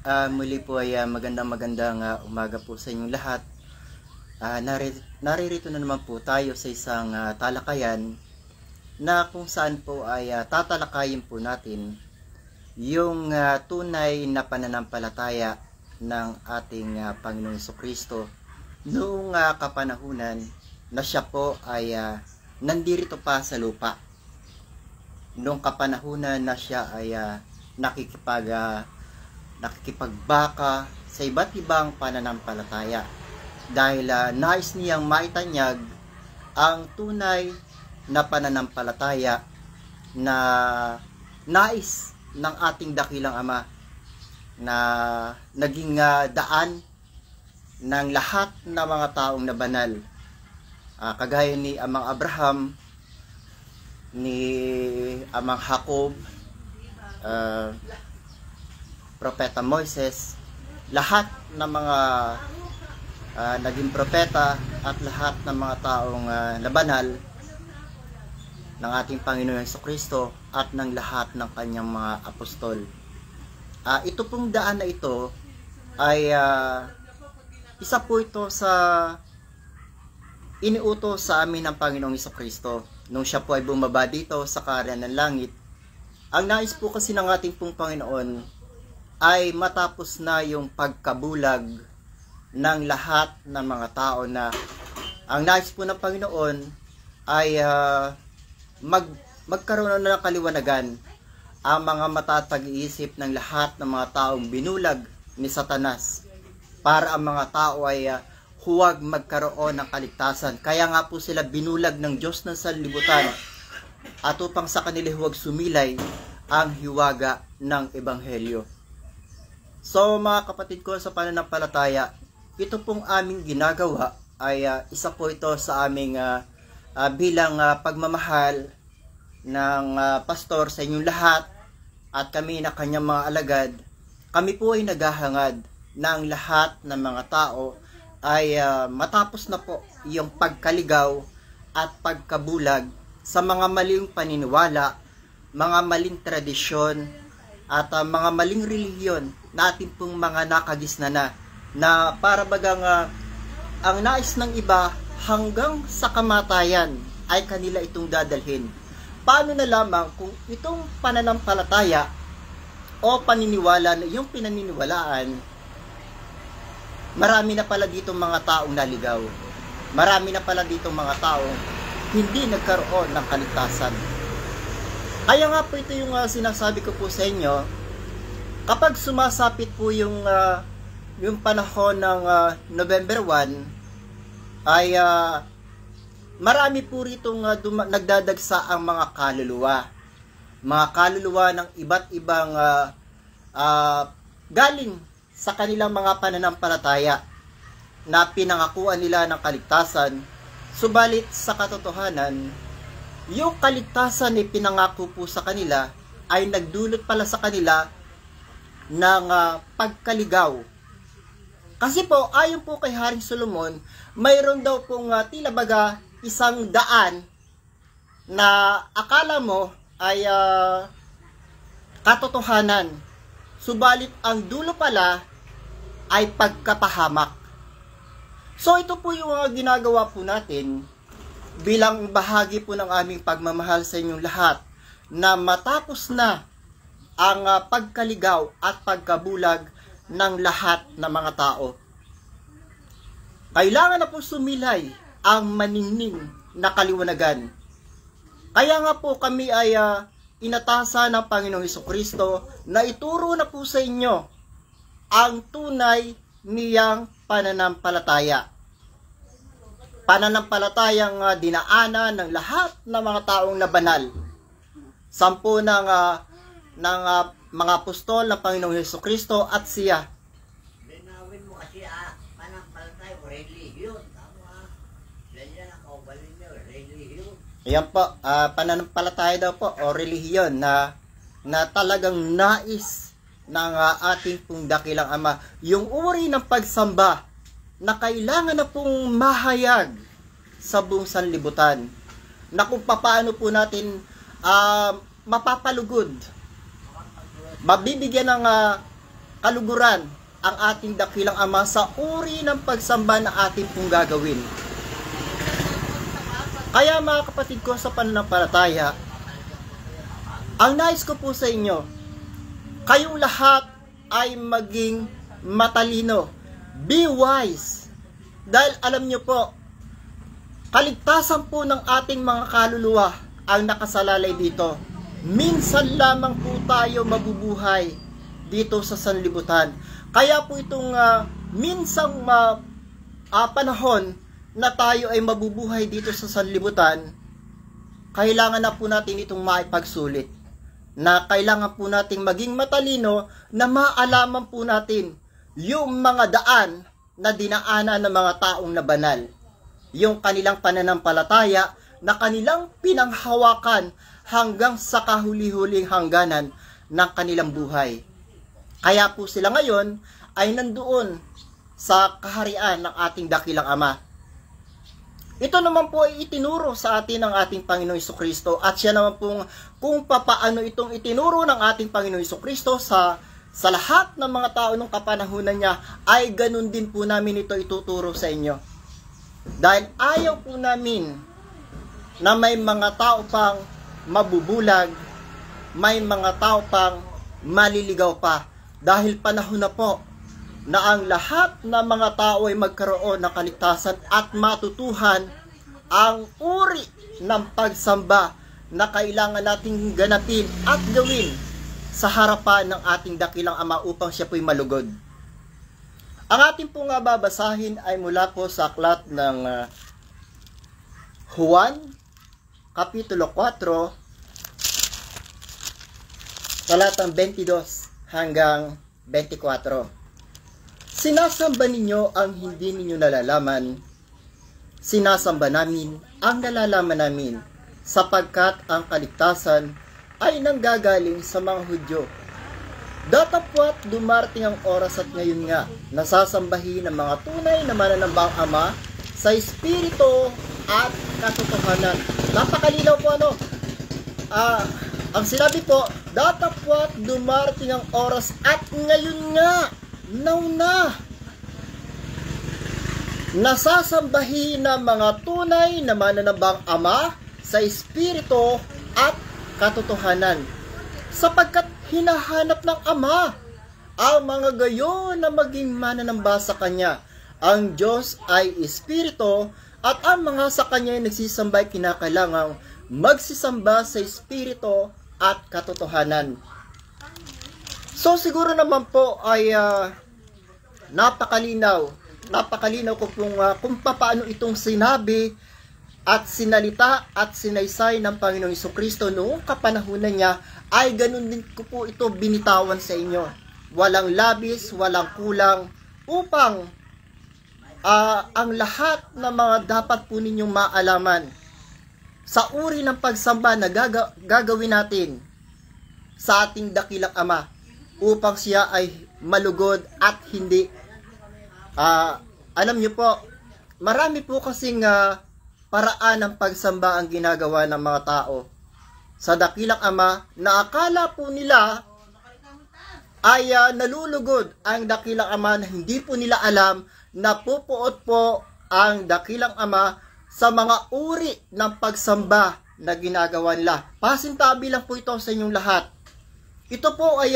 Muli po ay magandang umaga po sa inyong lahat. Naririto na naman po tayo sa isang talakayan na kung saan po ay tatalakayin po natin yung tunay na pananampalataya ng ating Panginoong Jesucristo noong kapanahunan na siya po ay nandirito pa sa lupa. Noong kapanahunan na siya ay nakikipagbaka sa iba't ibang pananampalataya dahil nais niyang maitanyag ang tunay na pananampalataya na nais ng ating dakilang Ama na naging daan ng lahat ng mga taong nabanal, kagaya ni Amang Abraham, ni Amang Jacob, Propeta Moises, lahat ng mga naging propeta at lahat ng mga taong nabanal ng ating Panginoon Jesucristo at ng lahat ng kanyang mga apostol. Ito pong daan na ito ay isa po ito sa iniutos sa amin ng Panginoong Jesucristo nung siya po ay bumaba dito sa kaharian ng langit. Ang nais po kasi ng ating pong Panginoon ay matapos na yung pagkabulag ng lahat ng mga tao na ang nais po ng Panginoon ay magkaroon na ng kaliwanagan ang mga mata at pag-iisip ng lahat ng mga taong binulag ni Satanas para ang mga tao ay huwag magkaroon ng kaligtasan. Kaya nga po sila binulag ng Diyos ng sanlibutan at upang sa kanila huwag sumilay ang hiwaga ng Ebanghelyo. So mga kapatid ko sa pananampalataya, ito pong aming ginagawa ay isa po ito sa aming bilang pagmamahal ng pastor sa inyong lahat at kami na kanyang mga alagad. Kami po ay naghahangad ng lahat ng mga tao ay matapos na po yung pagkaligaw at pagkabulag sa mga maling paniniwala, mga maling tradisyon at mga maling relihiyon natin pong mga nakagisna na para bagang ang nais ng iba hanggang sa kamatayan ay kanila itong dadalhin. Paano na lamang kung itong pananampalataya o paniniwala na yung pinaniniwalaan, marami na pala ditong mga taong naligaw. Marami na pala ditong mga taong hindi nagkaroon ng kaligtasan. Kaya nga po ito yung sinasabi ko po sa inyo, kapag sumasapit po yung panahon ng November 1, ay marami po ritong nagdadagsa ang mga kaluluwa. Mga kaluluwa ng iba't ibang galing sa kanilang mga pananampalataya na pinangakuan nila ng kaligtasan. Subalit sa katotohanan, yung kaligtasan na pinangako po sa kanila ay nagdulot pala sa kanila ng pagkaligaw. Kasi po, ayon po kay Haring Solomon, mayroon daw pong tila baga isang daan na akala mo ay katotohanan. Subalit ang dulo pala ay pagkapahamak. So ito po yung ginagawa po natin bilang bahagi po ng aming pagmamahal sa inyong lahat na matapos na ang pagkaligaw at pagkabulag ng lahat ng mga tao. Kailangan na po sumilay ang maningning na kaliwanagan. Kaya nga po kami ay inatasan ng Panginoong Jesucristo na ituro na po sa inyo ang tunay niyang pananampalataya. Pananampalatayang dinaanan ng lahat ng mga taong nabanal. 10 ng mga apostol ng Panginoong Jesucristo at siya. Linawin mo kasi pananampalataya o relihiyon. Tama. Ganyan ang kaubalin niyo, relihiyon. Ayan po, pananampalataya daw po o relihiyon na talagang nais ng ating pong dakilang Ama. Yung uri ng pagsamba na kailangan na pong mahayag sa buong sanlibutan. Na kung paano po natin mapapalugod, mabibigyan ng kaluguran ang ating dakilang Ama sa uri ng pagsamba na ating pong gagawin. Kaya mga kapatid ko sa pananampalataya, ang nais ko po sa inyo, kayong lahat ay maging matalino. Be wise. Dahil alam nyo po, kaligtasan po ng ating mga kaluluwa ang nakasalalay dito. Minsan lamang po tayo mabubuhay dito sa sanlibutan. Kaya po itong minsang panahon na tayo ay mabubuhay dito sa sanlibutan, kailangan na po natin itong maipagsulit. Na kailangan po nating maging matalino na maalaman po natin yung mga daan na dinaanan ng mga taong na banal. Yung kanilang pananampalataya na kanilang pinanghawakan hanggang sa kahuli-huling hangganan ng kanilang buhay. Kaya po sila ngayon ay nandoon sa kaharian ng ating dakilang Ama. Ito naman po ay itinuro sa atin ng ating Panginoong Jesucristo, at siya naman pong kung papaano itong itinuro ng ating Panginoong Jesucristo sa lahat ng mga tao ng kapanahunan niya, ay ganun din po namin ito ituturo sa inyo. Dahil ayaw po namin na may mga tao pang mabubulag, may mga tao pang maliligaw pa. Dahil panahon na po na ang lahat ng mga tao ay magkaroon ng kaligtasan at matutuhan ang uri ng pagsamba na kailangan nating ganapin at gawin sa harapan ng ating dakilang Ama upang siya po'y malugod. Ang ating pong babasahin ay mula po sa aklat ng Juan, Kapitulo 4, talatang 22 hanggang 24. Sinasamba ninyo ang hindi ninyo nalalaman, sinasamba namin ang nalalaman namin, sapagkat ang kaligtasan ay nanggagaling sa mga Hudyo. Datapwat dumarating ang oras at ngayon nga, nasasambahin ng mga tunay na mananambang Ama sa Espiritu at katotohanan. Napakalinaw po ang sinabi po, datapwat dumarating ang oras at ngayon nga, now na, nasasambahin ng mga tunay na mananambang Ama sa Espiritu at katotohanan, sapagkat hinahanap ng Ama ang mga gayon na maging mananamba sa Kanya. Ang Diyos ay Espiritu, at ang mga sa Kanya ay nagsisamba ay kinakailangang magsisamba sa Espiritu at katotohanan. So siguro naman po ay napakalinaw ko kung paano itong sinabi at sinalita at sinaysay ng Panginoong Jesucristo noong kapanahunan niya, ay ganun din ko po ito binitawan sa inyo. Walang labis, walang kulang, upang ang lahat ng mga dapat po ninyong maalaman sa uri ng pagsamba na gagawin natin sa ating dakilang Ama, upang siya ay malugod at hindi. Alam niyo po, marami po kasing paraan ng pagsamba ang ginagawa ng mga tao sa dakilang Ama, na akala po nila ay nalulugod ang dakilang Ama, na hindi po nila alam na pupuot po ang dakilang Ama sa mga uri ng pagsamba na ginagawa nila. Pasintabi lang po ito sa inyong lahat. Ito po ay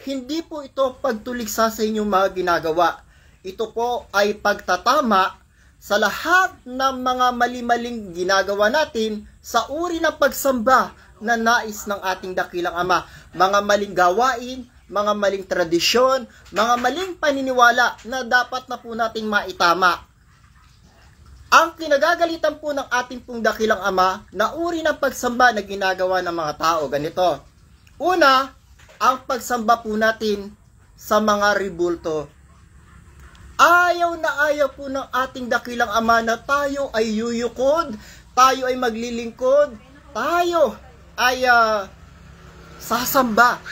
hindi po ito pagtuligsa sa inyong mga ginagawa. Ito po ay pagtatama sa lahat ng mga mali-maling ginagawa natin sa uri ng pagsamba na nais ng ating dakilang Ama. Mga maling gawain, mga maling tradisyon, mga maling paniniwala na dapat na po nating maitama. Ang kinagagalitan po ng ating pong dakilang Ama na uri ng pagsamba na ginagawa ng mga tao, ganito. Una, ang pagsamba po natin sa mga ribulto. Ayaw na ayaw po ng ating dakilang Ama na tayo ay yuyukod, tayo ay maglilingkod, tayo ay sasamba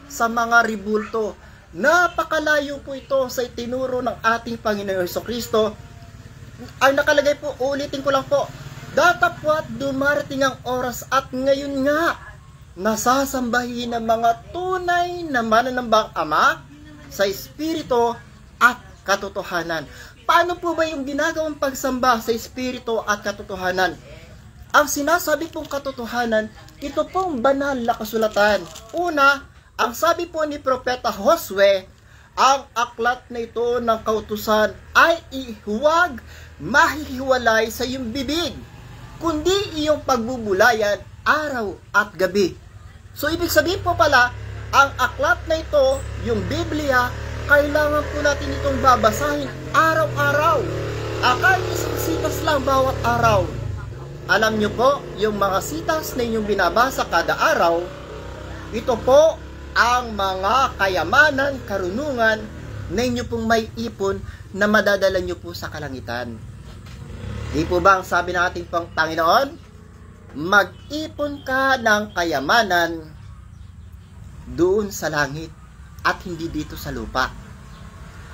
sa mga ribulto. Napakalayo po ito sa itinuro ng ating Panginoong Jesucristo. Ang nakalagay po, ulitin ko lang po, datapwat dumarating ang oras at ngayon nga, nasasambahin ng mga tunay na mananambang Ama sa Espiritu at katotohanan. Paano po ba yung ginagawang pagsamba sa Espiritu at katotohanan? Ang sinasabi pong katotohanan, ito pong banal na kasulatan. Una, ang sabi po ni Propeta Josue, ang aklat na ito ng kautusan ay huwag mahihiwalay sa iyong bibig, kundi iyong pagbubulayan araw at gabi. So, ibig sabihin po pala, ang aklat na ito, yung Biblia, kailangan po natin itong babasahin araw-araw. Kahit isang sitas lang bawat araw. Alam nyo po, yung mga sitas na inyong binabasa kada araw, ito po ang mga kayamanan, karunungan na inyo pong may ipon na madadala nyo po sa kalangitan. Di po ba ang sabi ng ating Panginoon? Mag-ipon ka ng kayamanan doon sa langit at hindi dito sa lupa.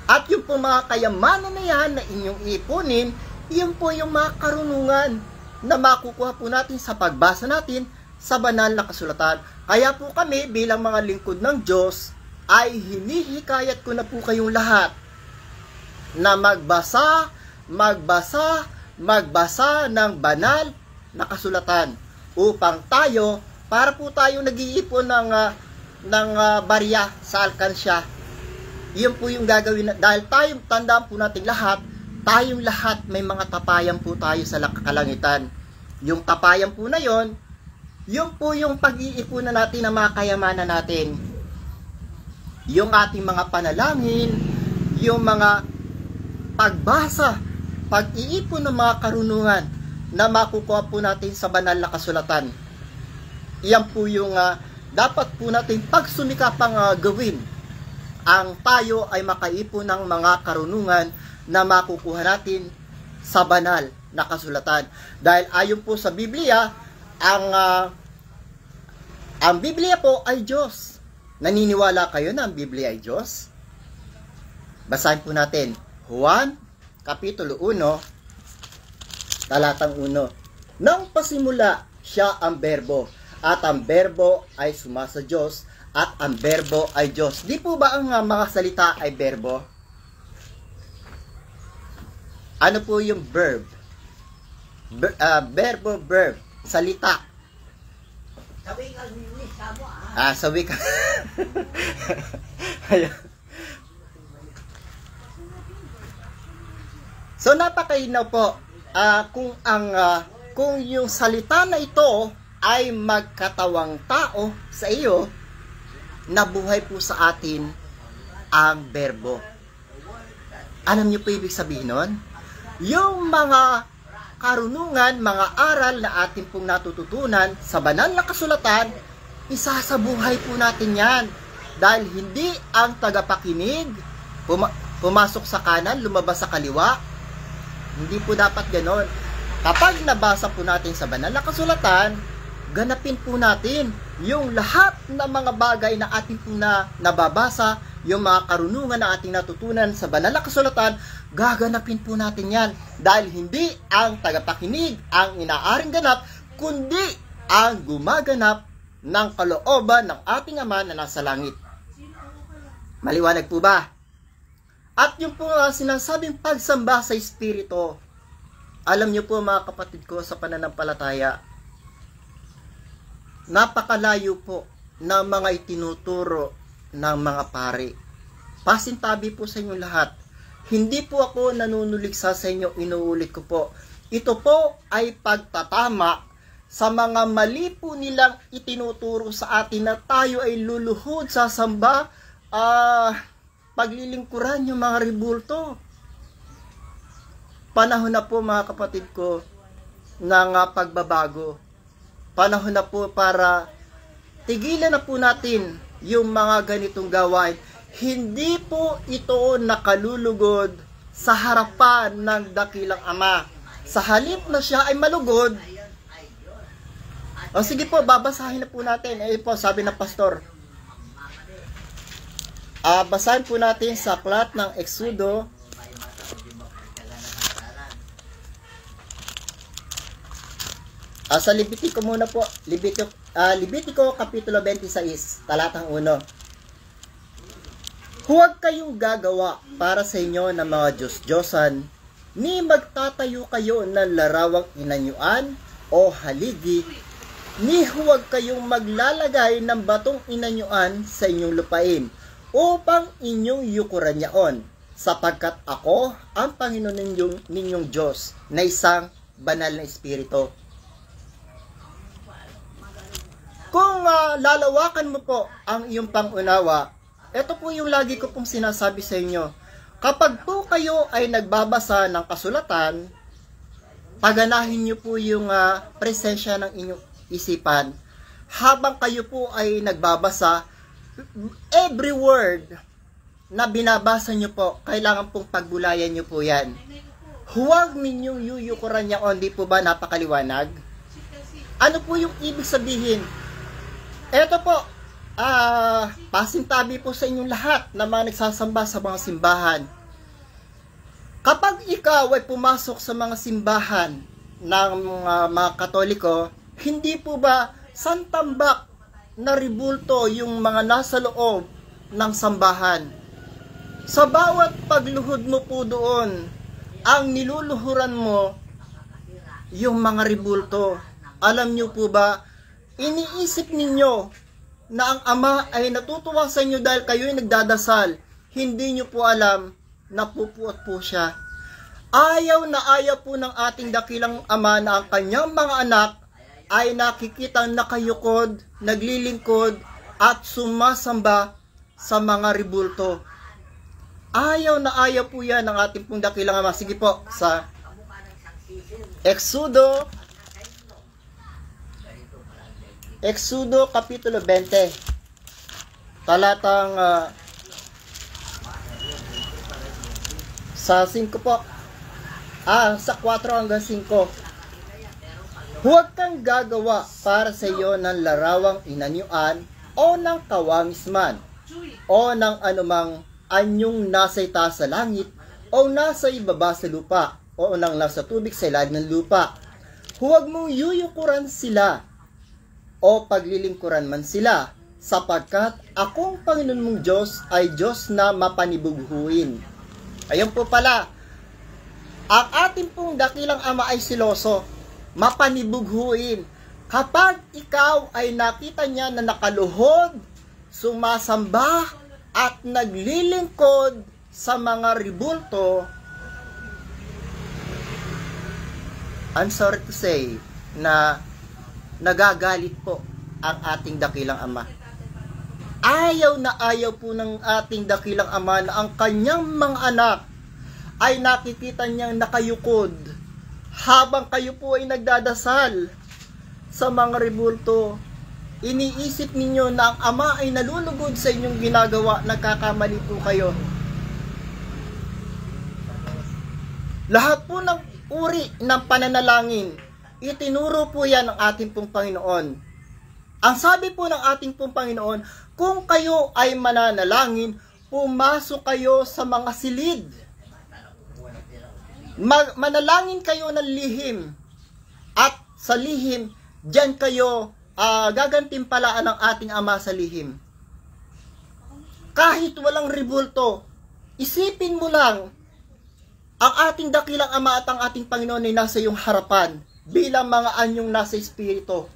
At yung po mga kayamanan na yan na inyong ipunin, yun po yung mga karunungan na makukuha po natin sa pagbasa natin sa banal na kasulatan. Kaya po kami bilang mga lingkod ng Diyos ay hinihikayat ko na po kayong lahat na magbasa ng banal na kasulatan upang tayo, para po tayo nag-iipon ng barya sa alkansya. Iyon po yung gagawin dahil tayo, tandaan po natin lahat, tayong lahat may mga tapayan po tayo sa kalangitan. Yung tapayan po na yon, yun po yung pag-iipunan natin ng mga kayamanan natin. Yung ating mga panalangin, yung mga pagbasa, pag-iipon ng mga karunungan na makukuha po natin sa banal na kasulatan. Iyan po yung dapat po natin pagsumikapang gawin. Ang tayo ay makaipon ng mga karunungan na makukuha natin sa banal na kasulatan. Dahil ayon po sa Biblia, ang Biblia po ay Diyos. Naniniwala kayo na ang Biblia ay Diyos? Basahin po natin. Juan, Kapitulo 1, talatang 1. Nang pasimula, siya ang berbo, at ang berbo ay sumasa Diyos, at ang berbo ay Diyos. Di po ba ang mga salita ay berbo? Ano po yung verb? Verb. Salita. Sabi ka, English, mo Sabi ka. So, napakainaw po. Kung yung salita na ito ay magkatawang tao sa iyo, nabuhay po sa atin ang berbo. Alam niyo po ibig sabihin nun? Yung mga karunungan, mga aral na atin pong natututunan sa banal na kasulatan, isasabuhay po natin yan. Dahil hindi ang tagapakinig pumasok sa kanan, lumabas sa kaliwa. Hindi po dapat ganon. Kapag nabasa po natin sa banal na kasulatan, ganapin po natin yung lahat ng mga bagay na ating po nababasa, yung mga karunungan na ating natutunan sa banal na kasulatan, gaganapin po natin yan. Dahil hindi ang tagapakinig ang inaaring ganap, kundi ang gumaganap ng kalooban ng ating Ama na nasa langit. Maliwanag po ba? At yung po sinasabing pagsamba sa Espiritu, alam niyo po mga kapatid ko sa pananampalataya, napakalayo po ng mga itinuturo ng mga pari. Pasintabi po sa inyo lahat. Hindi po ako nanunuligsa sa inyo, inuulit ko po. Ito po ay pagtatama sa mga mali po nilang itinuturo sa atin na tayo ay luluhod sa samba, paglilingkuran yung mga ribulto. Panahon na po mga kapatid ko ng pagbabago. Panahon na po para tigilan na po natin yung mga ganitong gawain. Hindi po ito nakalulugod sa harapan ng dakilang Ama. Sa halip na siya ay malugod. O sige po, babasahin na po natin. Po, sabi ng pastor. Basahin po natin sa aklat ng Exodo. Sa Levitico muna po. Levitico Kapitulo 26, talatang 1. Huwag kayong gagawa para sa inyo ng mga Diyos-Diyosan, ni magtatayo kayo ng larawang inanyuan o haligi, ni huwag kayong maglalagay ng batong inanyuan sa inyong lupain, upang inyong yukuran yaon, sapagkat ako ang Panginoon ninyong Diyos, na isang banal na espiritu. Kung lalawakan mo po ang iyong pangunawa, ito po yung lagi ko pong sinasabi sa inyo. Kapag po kayo ay nagbabasa ng kasulatan, paganahin niyo po yung presensya ng inyong isipan. Habang kayo po ay nagbabasa, every word na binabasa niyo po, kailangan pong pagbulayan niyo po yan. Huwag ninyong yuyukuran niya, o hindi po ba napakaliwanag? Ano po yung ibig sabihin? Ito po, pasintabi po sa inyong lahat na mga nagsasamba sa mga simbahan. Kapag ikaw ay pumasok sa mga simbahan ng mga Katoliko, hindi po ba santambak na ribulto yung mga nasa loob ng sambahan? Sa bawat pagluhod mo po doon, ang niluluhuran mo yung mga ribulto. Alam nyo po ba, iniisip ninyo na ang Ama ay natutuwa sa inyo dahil kayo ay nagdadasal. Hindi nyo po alam na pupuot po siya. Ayaw na ayaw po ng ating dakilang Ama na ang kanyang mga anak ay nakikitang nakayukod, naglilingkod, at sumasamba sa mga ribulto. Ayaw na ayaw po yan ng ating pong dakilang Ama. Sige po, sa Exodo Kapitulo 20, talatang sa 5 po. Sa 4 hanggang 5. Huwag kang gagawa para sa iyo ng larawang inanyuan o ng kawangisman o ng anumang anyong nasa itaas sa langit o nasa ibaba sa lupa o ng nasa tubig sa ilalim ng lupa. Huwag mong yuyukuran sila o paglilingkuran man sila, sapagkat akong Panginoon mong Diyos ay Diyos na mapanibughuin. Ayun po pala, ang ating pong dakilang Ama ay siloso, mapanibughuin. Kapag ikaw ay nakita niya na nakaluhod, sumasamba, at naglilingkod sa mga ribulto, I'm sorry to say na nagagalit po ang ating dakilang Ama. Ayaw na ayaw po ng ating dakilang Ama na ang kanyang mga anak ay nakikita niyang nakayukod habang kayo po ay nagdadasal sa mga ribulto. Iniisip ninyo na ang Ama ay nalulugod sa inyong ginagawa, nagkakamali po kayo. Lahat po ng uri ng pananalangin, itinuro po yan ng ating pong Panginoon. Ang sabi po ng ating pong Panginoon, kung kayo ay mananalangin, pumasok kayo sa mga silid. Manalangin kayo ng lihim. At sa lihim, diyan kayo gagantimpalaan ng ating Ama sa lihim. Kahit walang ribulto, isipin mo lang, ang ating dakilang Ama at ang ating Panginoon ay nasa iyong harapan bilang mga anyong nasa espiritu.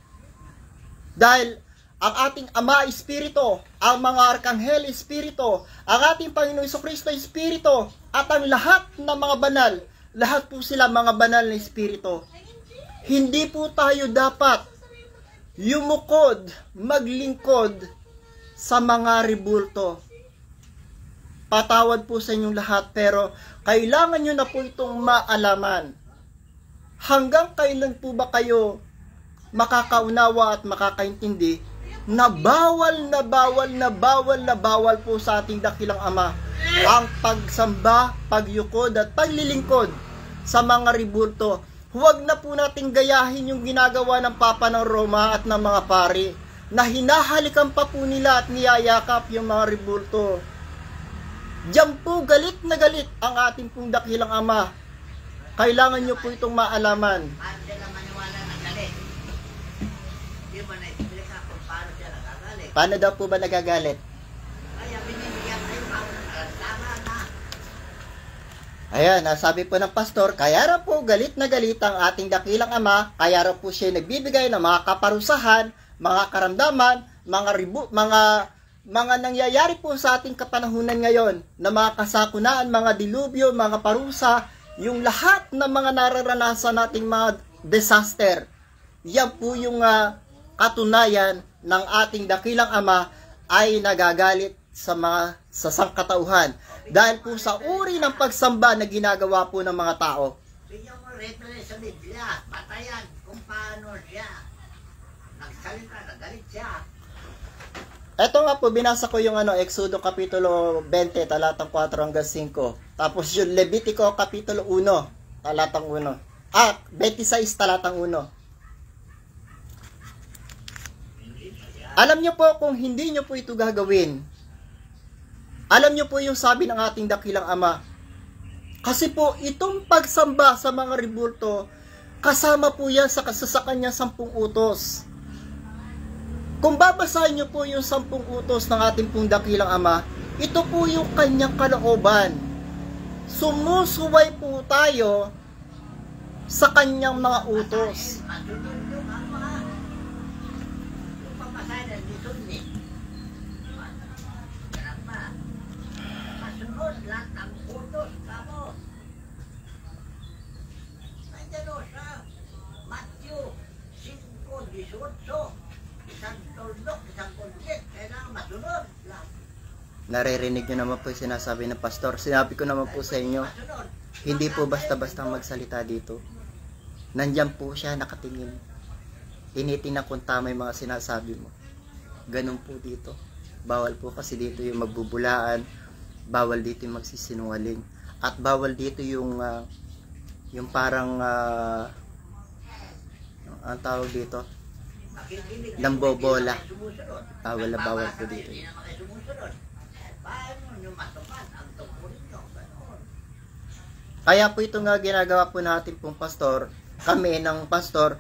Dahil ang ating Ama espiritu, ang mga arkanghel espiritu, ang ating Panginoon Jesucristo espiritu, at ang lahat ng mga banal, lahat po sila mga banal na espiritu. Hindi po tayo dapat yumukod, maglingkod sa mga ribulto. Patawad po sa inyong lahat, pero kailangan nyo na po itong maalaman. Hanggang kailan po ba kayo makakaunawa at makakaintindi na bawal na bawal na bawal na bawal po sa ating dakilang Ama ang pagsamba, pagyukod at paglilingkod sa mga ribulto. Huwag na po nating gayahin yung ginagawa ng Papa ng Roma at ng mga pari na hinahalikan pa po nila at niyayakap yung mga ribulto. Diyan po galit na galit ang ating pong dakilang Ama. Kailangan nyo po itong maalaman. Paano sila maniwala na galit? Hindi mo na-explica kung paano sila nagagalit. Paano daw po ba nagagalit? Kaya binibigyan kayo Ayan, sabi po ng pastor, kaya raw po galit na galit ang ating dakilang Ama, kaya raw po siya nagbibigay ng mga kaparusahan, mga karamdaman, mga nangyayari po sa ating kapanahunan ngayon, na mga kasakunaan, mga dilubyo, mga parusa, yung lahat ng mga nararanasan nating mga disaster. Yan po yung katunayan ng ating dakilang Ama ay nagagalit sa sangkatauhan dahil po sa uri ng pagsamba na ginagawa po ng mga tao. Bigyan mo reference sa Biblia, patayan kung paano siya nagsalita, nagalit siya. Ito nga po, binasa ko yung Exodo Kapitulo 20, talatang 4 hanggang 5. Tapos yung Levitico Kapitulo 1, talatang 1. 26, talatang 1. Alam nyo po kung hindi nyo po ito gagawin, alam nyo po yung sabi ng ating dakilang Ama. Kasi po, itong pagsamba sa mga rebulto, kasama po yan sa kanyang 10 utos. Kung babasahin nyo po yung 10 utos ng ating pong dakilang Ama, ito po yung kanyang kalooban. Sumusuway po tayo sa kanyang mga utos. Masunod yung yung pamasahe ng Disney. Masunod lahat ng utos kamo. Nandiyan o sa Matthew 5:18. Isang tuldok, isang kuntit, kailangan masunod lahat. Naririnig nyo naman po yung sinasabi ng pastor. Sinabi ko naman po sa inyo, Masunod. hindi po basta-basta magsalita dito. Nandyan po siya nakatingin. Tinitingnan kung tama yung mga sinasabi mo. Ganun po dito. Bawal po kasi dito yung magbubulaan. Bawal dito yung magsisinungaling. At bawal dito yung parang ang tawag dito, Makikinig. lambobola. Hindi naman kayo sumusunod. Bawal na bawal po Nagbabasa dito. kayo, hindi naman kayo sumusunod. Paano nyo matupad ang tungkulin nyo? Ganon. Kaya po ito nga ginagawa po natin pong pastor, kami ng pastor,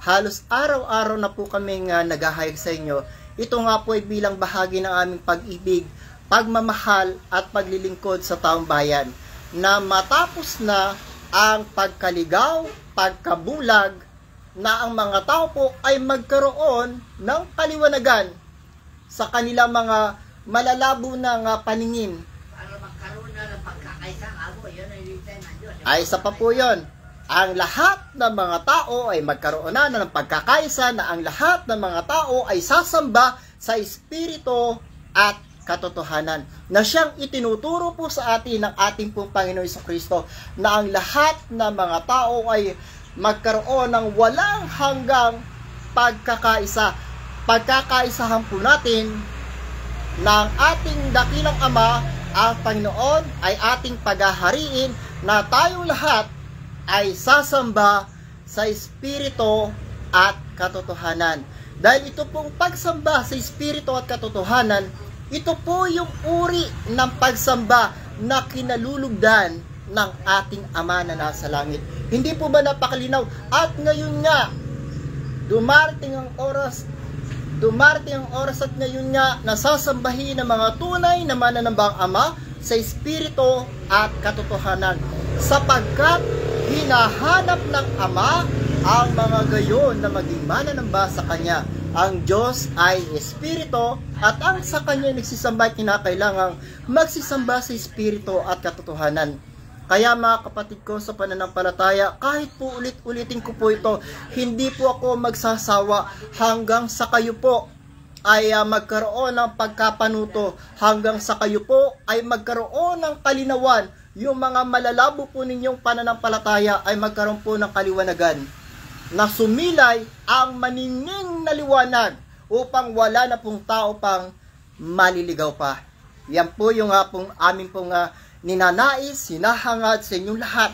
halos araw-araw na po kami naghahayag sa inyo. Ito nga po ay bilang bahagi ng aming pag-ibig, pagmamahal at paglilingkod sa taong bayan, na matapos na ang pagkaligaw, pagkabulag, na ang mga tao po ay magkaroon ng kaliwanagan sa kanilang mga malalabo na paningin. Para magkaroon na ng pagkakaisang amo, yun ay lintay ng Diyos. Ay isa pa po yun. Ang lahat ng mga tao ay magkaroon na ng pagkakaisa, na ang lahat ng mga tao ay sasamba sa Espiritu at katotohanan, na siyang itinuturo po sa atin ng ating pong Panginoon Jesucristo, na ang lahat ng mga tao ay magkaroon ng walang hanggang pagkakaisa. Pagkakaisahan po natin ng ating dakilang Ama, ang Panginoon, ay ating paghahariin, na tayong lahat ay sasamba sa Espiritu at katotohanan. Dahil ito pong pagsamba sa Espiritu at katotohanan, ito po yung uri ng pagsamba na kinalulugdan ng ating Ama na nasa langit. Hindi po ba napakalinaw? At ngayon nga, dumarating ang oras at ngayon nga nasasambahin ng mga tunay na mananambang Ama sa Espiritu at katotohanan, sapagkat hinahanap ng Ama ang mga gayon na maging mananamba sa Kanya. Ang Diyos ay Espiritu, at ang sa Kanya nagsisamba ay kinakailangang magsisamba sa Espiritu at katotohanan. Kaya mga kapatid ko sa pananampalataya, kahit po ulit-ulitin ko po ito, hindi po ako magsasawa hanggang sa kayo po ay magkaroon ng pagkapanuto, hanggang sa kayo po ay magkaroon ng kalinawan, yung mga malalabo po ninyong pananampalataya ay magkaroon po ng kaliwanagan, na sumilay ang maningning na liwanag upang wala na pong tao pang maliligaw pa. Yan po yung pong amin pong ninanais, hinahangad sa inyong lahat.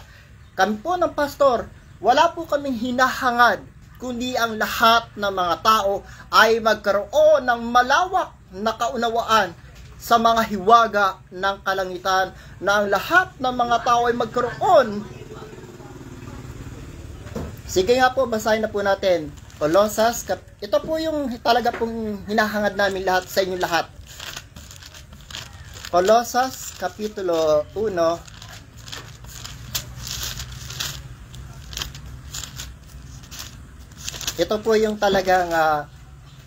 Kami po ng pastor, wala po kaming hinahangad, kundi ang lahat ng mga tao ay magkaroon ng malawak na kaunawaan sa mga hiwaga ng kalangitan, na ang lahat ng mga tao ay magkaroon. Sige nga po, basahin na po natin. Colossus, ito po yung talaga pong hinahangad namin lahat sa inyong lahat. Colossus Kapitulo 1, ito po yung talagang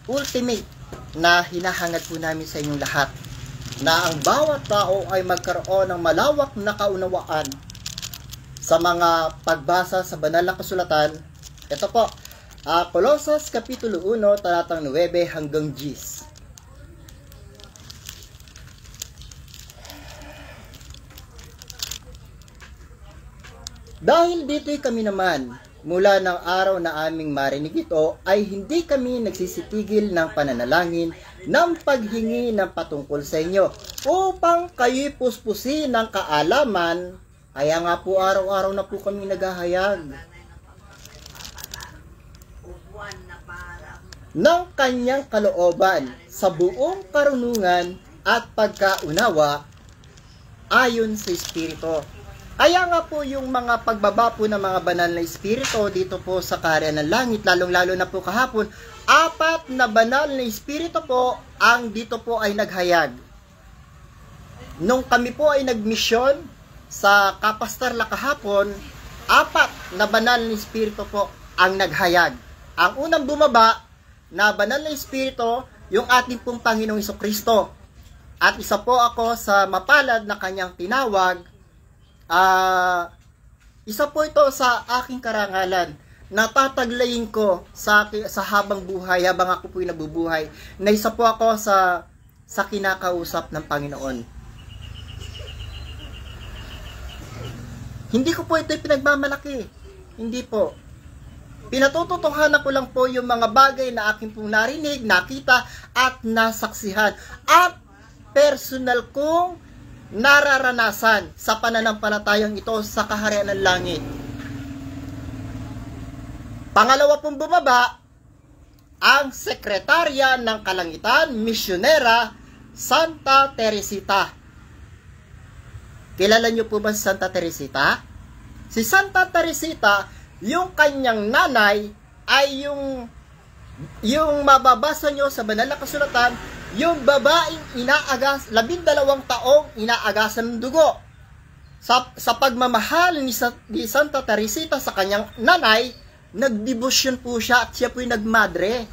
ultimate na hinahangad po namin sa inyong lahat, na ang bawat tao ay magkaroon ng malawak na kaunawaan sa mga pagbasa sa banal na kasulatan. Ito po, Colosas Kapitulo 1, talatang 9 hanggang 10. Dahil dito'y kami naman, mula ng araw na aming marinig ito, ay hindi kami nagsisitigil ng pananalangin ng paghingi ng patungkol sa inyo, upang kayo'y puspusin ng kaalaman. Kaya nga po araw-araw na po kami naghahayag ng kanyang kalooban sa buong karunungan at pagkaunawa ayon sa Espiritu. Kaya nga po yung mga pagbaba po ng mga banal na espiritu dito po sa Kaharian ng Langit, lalong-lalo na po kahapon, 4 na banal na espiritu po ang dito po ay naghayag. Nung kami po ay nagmisyon sa Kapastarla kahapon, 4 na banal na espiritu po ang naghayag. Ang unang bumaba na banal na espiritu, yung ating pong Panginoong Hesukristo. At isa po ako sa mapalad na kanyang tinawag. Isa po ito sa aking karangalan na tataglayin ko sa habang buhay, habang ako po'y nabubuhay, na isa po ako sa kinakausap ng Panginoon. Hindi ko po ito pinagmamalaki. Hindi po. Pinatututuhanan ko lang po yung mga bagay na aking pong narinig, nakita, at nasaksihan. At personal kong nararanasan sa pananampalatayang ito sa Kaharian ng Langit. Pangalawa pong bumaba, ang sekretarya ng kalangitan, misyonera, Santa Teresita. Kilala niyo po ba si Santa Teresita? Si Santa Teresita, yung kanyang nanay ay yung mababasa nyo sa banal na kasulatan, yung babaeng inaagas, 12 taong inaagasan ng dugo. Sa pagmamahal ni Santa Teresita sa kanyang nanay, nagdebosyon po siya at siya po'y nagmadre.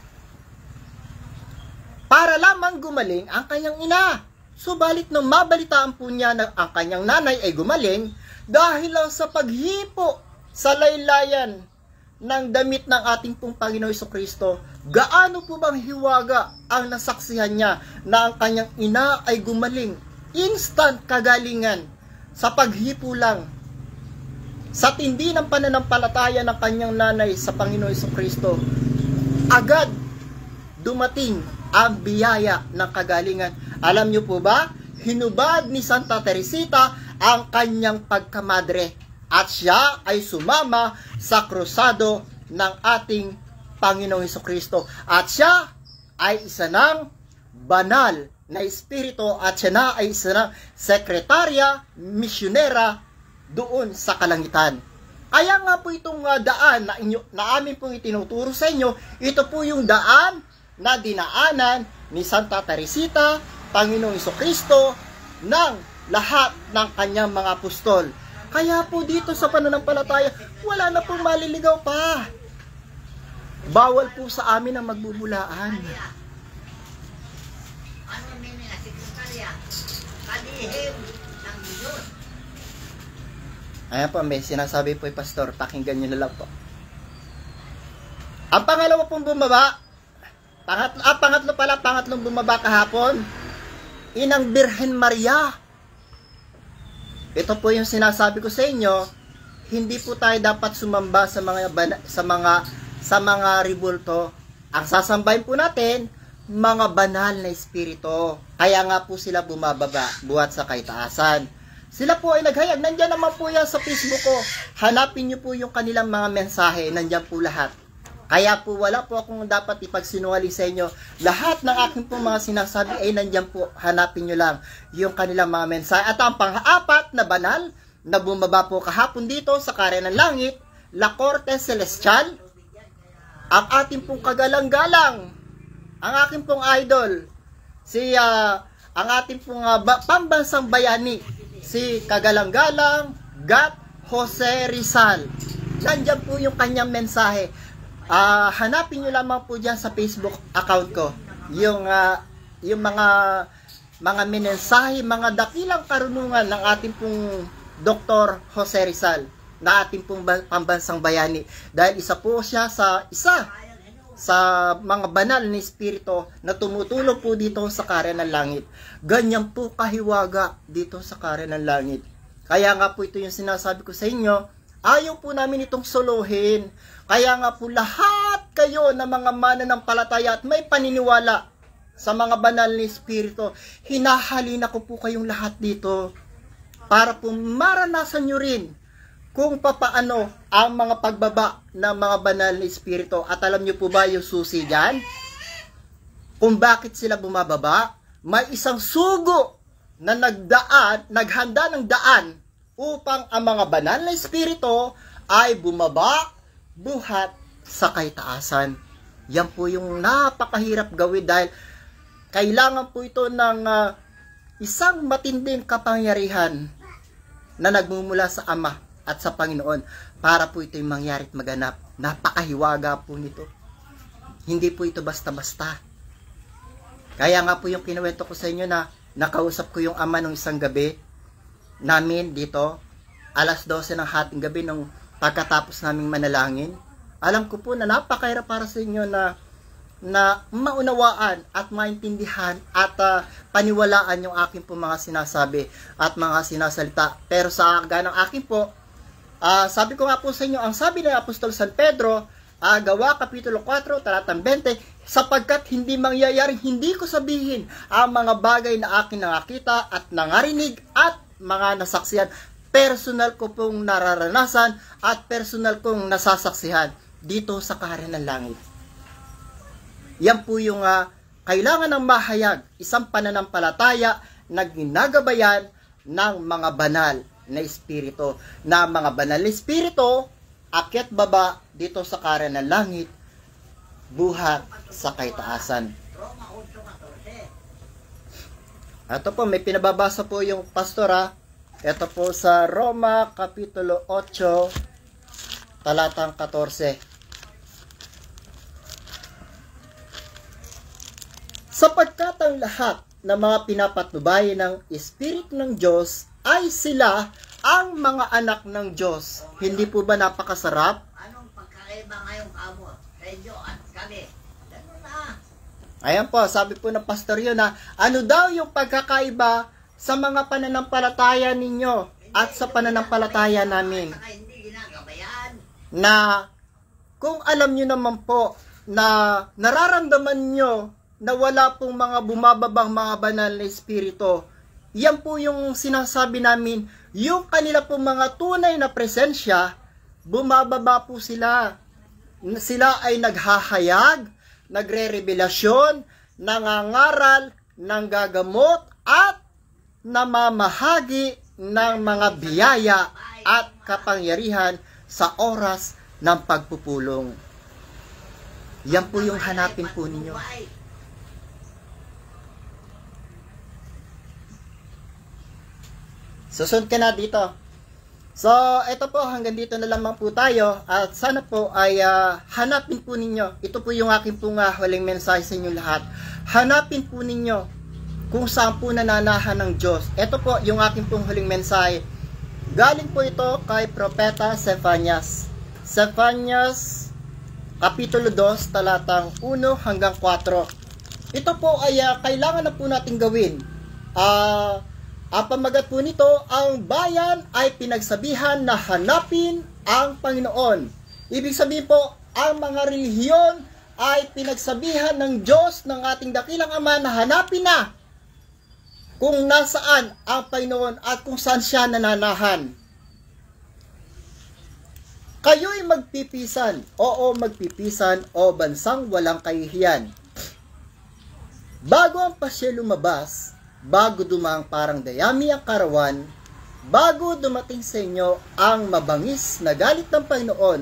Para lamang gumaling ang kanyang ina. Subalit nung mabalitaan po niya na ang kanyang nanay ay gumaling, dahil lang sa paghipo sa laylayan ng damit ng ating pong Panginoon Hesukristo, gaano po bang hiwaga ang nasaksihan niya na ang kanyang ina ay gumaling. Instant kagalingan sa paghipo lang. Sa tindi ng pananampalataya ng kanyang nanay sa Panginoon Hesukristo, agad dumating ang biyaya ng kagalingan. Alam niyo po ba, hinubad ni Santa Teresita ang kanyang pagkamadre at siya ay sumama sa krusado ng ating Panginoong Hesukristo. At siya ay isa ng banal na espiritu at siya na ay isa ng sekretarya, misyonera doon sa kalangitan. Kaya nga po itong daan na amin pong itinuturo sa inyo, ito po yung daan na dinaanan ni Santa Teresita, Panginoong Hesukristo, ng lahat ng kanyang mga apostol. Kaya po dito sa pananampalataya, wala na pong maliligaw pa. Bawal po sa amin ang magbubulaan. Ano meaning na sekretarya? Kalihim ng Diyos. Ayan po, may sinasabi po yung pastor, pakinggan nyo na lang po. Ang pangalawa pong bumaba, pangatlong bumaba kahapon, Inang Birhen Maria. Ito po yung sinasabi ko sa inyo, hindi po tayo dapat sumamba sa mga ribulto. Ang sasambahin po natin, mga banal na espiritu. Kaya nga po sila bumababa, buhat sa kaitaasan. Sila po ay naghayag. Nandiyan naman po yan sa Facebook ko. Hanapin niyo po yung kanilang mga mensahe. Nandiyan po lahat. Kaya po wala po akong dapat ipagsinungaling sa inyo. Lahat ng aking po mga sinasabi ay nandiyan po. Hanapin nyo lang yung kanilang mga mensahe. At ang pang-apat na banal na bumaba po kahapon dito sa Kaharian ng Langit, La Corte Celestial, ang ating pong kagalang-galang, ang aking pong idol, ang ating pong pambansang bayani, si kagalang-galang Gat Jose Rizal. Nandiyan po yung kanyang mensahe. Hanapin nyo lamang po dyan sa Facebook account ko yung mga mensahe, mga dakilang karunungan ng ating pong Dr. Jose Rizal na ating pong pambansang bayani, dahil isa sa mga banal na espiritu na tumutulong po dito sa Kaharian ng Langit. Ganyan po kahiwaga dito sa Kaharian ng Langit. Kaya nga po ito yung sinasabi ko sa inyo, ayaw po namin itong suluhin. Kaya nga po lahat kayo na mga mananampalataya at may paniniwala sa mga banal na espiritu, hinahalina ko po kayong lahat dito para po maranasan nyo rin kung papaano ang mga pagbaba ng mga banal na espiritu. At alam nyo po ba yung susi dyan? Kung bakit sila bumababa? May isang sugo na naghanda ng daan upang ang mga banal na espiritu ay bumaba, buhat sa kaitaasan. Yan po yung napakahirap gawin, dahil kailangan po ito ng isang matinding kapangyarihan na nagmumula sa Ama at sa Panginoon para po ito'y mangyari at maganap. Napakahiwaga po nito. Hindi po ito basta-basta. Kaya nga po yung kinuwento ko sa inyo na nakausap ko yung Ama nung isang gabi namin dito, alas 12 ng hating gabi nung pagkatapos naming manalangin. Alam ko po na napakahirap para sa inyo na maunawaan at maintindihan at paniwalaan yung aking po mga sinasabi at mga sinasalita. Pero sa ganang akin po, sabi ko nga po sa inyo, ang sabi ng Apostol San Pedro, Gawa Kapitulo 4, talatang 20, sapagkat hindi mangyayaring hindi ko sabihin ang mga bagay na akin nakakita at nangarinig at mga nasaksihan. Personal ko pong nararanasan at personal kong nasasaksihan dito sa Kaharian ng Langit. Yan po yung kailangan ng mahayag, isang pananampalataya na ginagabayan ng mga banal na espiritu. Na mga banal na espiritu, akyat baba dito sa Kaharian ng Langit, buhat sa kaitaasan. Ito po, may pinababasa po yung pastora. Ito po sa Roma Kapitulo 8, talatang 14. Sapagkat ang lahat ng mga pinapatnubay ng Espiritu ng Diyos ay sila ang mga anak ng Diyos. Hindi po ba napakasarap? Anong pagkakaiba ngayong kamo sa inyo at kami? Ganun na. Ayan po, sabi po ng pastor yun na, ano daw yung pagkakaiba sa mga pananampalataya ninyo at sa pananampalataya namin? Hindi ginagabayan. Na kung alam nyo naman po na nararamdaman nyo na wala pong mga bumababang mga banal na espiritu, yan po yung sinasabi namin, yung kanila pong mga tunay na presensya, bumababa po sila. Sila ay naghahayag, nagre-revelasyon, nangangaral, nanggagamot, at namamahagi ng mga biyaya at kapangyarihan sa oras ng pagpupulong. Yan po yung hanapin po ninyo. Susunod ka na dito. So, ito po, hanggang dito na lamang po tayo. At sana po ay hanapin po ninyo. Ito po yung aking pong huling mensahe sa inyo lahat. Hanapin po ninyo kung saan po nananahan ng Diyos. Ito po yung aking pong huling mensahe. Galing po ito kay Propeta Zephanias. Zephanias, Kapitulo 2, talatang 1 hanggang 4. Ito po ay kailangan na po natin gawin. Ang pamagat po nito, ang bayan ay pinagsabihan na hanapin ang Panginoon. Ibig sabihin po, ang mga relihiyon ay pinagsabihan ng Diyos, ng ating dakilang Ama, na hanapin na kung nasaan ang Panginoon at kung saan siya nananahan. Kayo'y magpipisan, oo magpipisan, o bansang walang kahihiyan. Bago ang pasya lumabas, bago dumaang parang dayami ang karawan, bago dumating sa inyo ang mabangis na galit ng Panginoon,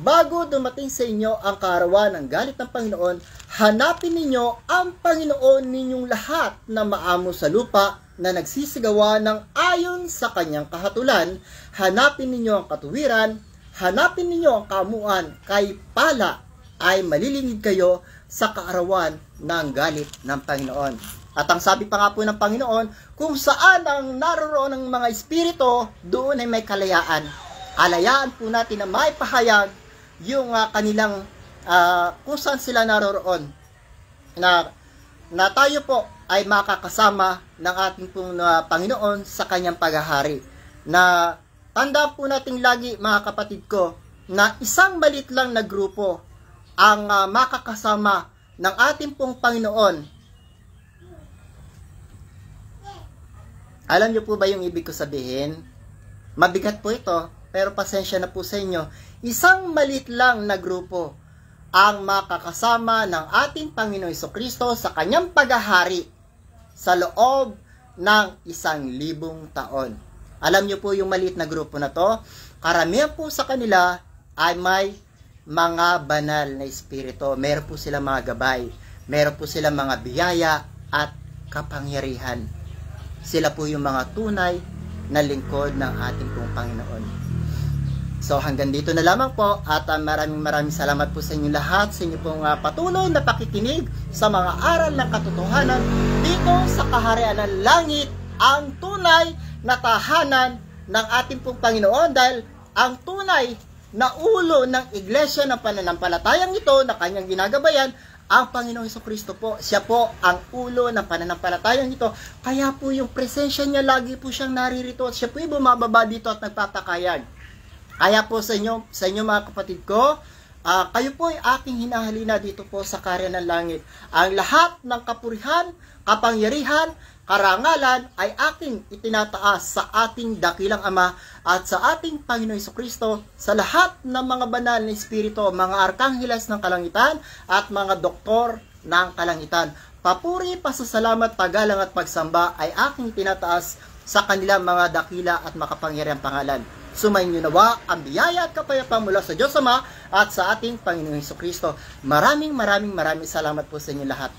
bago dumating sa inyo ang karawan ng galit ng Panginoon, hanapin ninyo ang Panginoon ninyong lahat na maamo sa lupa na nagsisigawa ng ayon sa kanyang kahatulan. Hanapin ninyo ang katuwiran, hanapin ninyo ang kamuan kay pala ay malilingid kayo sa kaarawan ng galit ng Panginoon. At ang sabi pa nga po ng Panginoon, kung saan ang naroroon ng mga espiritu, doon ay may kalayaan. Alayaan po natin na may pahayag yung kanilang kung saan sila naroroon. Na tayo po ay makakasama ng ating pong Panginoon sa kanyang paghahari. Na tanda po natin lagi mga kapatid ko, na isang maliit lang na grupo ang makakasama ng ating pong Panginoon. Alam niyo po ba yung ibig ko sabihin? Mabigat po ito, pero pasensya na po sa inyo. Isang maliit lang na grupo ang makakasama ng ating Panginoon Jesucristo sa kanyang paghahari sa loob ng 1,000 taon. Alam niyo po yung maliit na grupo na to, karamihan po sa kanila ay may mga banal na espiritu. Meron po sila mga gabay, meron po sila mga biyaya at kapangyarihan. Sila po yung mga tunay na lingkod ng ating pong Panginoon. So hanggang dito na lamang po at maraming salamat po sa inyo lahat sa inyo pong patuloy na pakikinig sa mga aral ng katotohanan dito sa kaharian ng langit, ang tunay na tahanan ng ating pong Panginoon, dahil ang tunay na ulo ng iglesia ng pananampalatayang ito na kanyang ginagabayan, ang Panginoong Jesucristo po. Siya po ang ulo ng pananampalatayang ito. Kaya po yung presensya niya lagi po siyang naririto at siya po yung bumababa dito at nagpapakayag. Kaya po sa inyo mga kapatid ko, kayo po ay aking hinahalina dito po sa kaharian ng langit. Ang lahat ng kapurihan, kapangyarihan, karangalan ay aking itinataas sa ating dakilang Ama at sa ating Panginoong Jesucristo, sa lahat ng mga banal na espiritu, mga arkangheles ng kalangitan at mga doktor ng kalangitan. Papuri, pasasalamat, paggalang at pagsamba ay aking itinataas sa kanilang mga dakila at makapangyarihang pangalan. Sumainyo nawa ang biyaya at kapayapaan mula sa Diyos Ama at sa ating Panginoong Jesucristo. Maraming salamat po sa inyo lahat.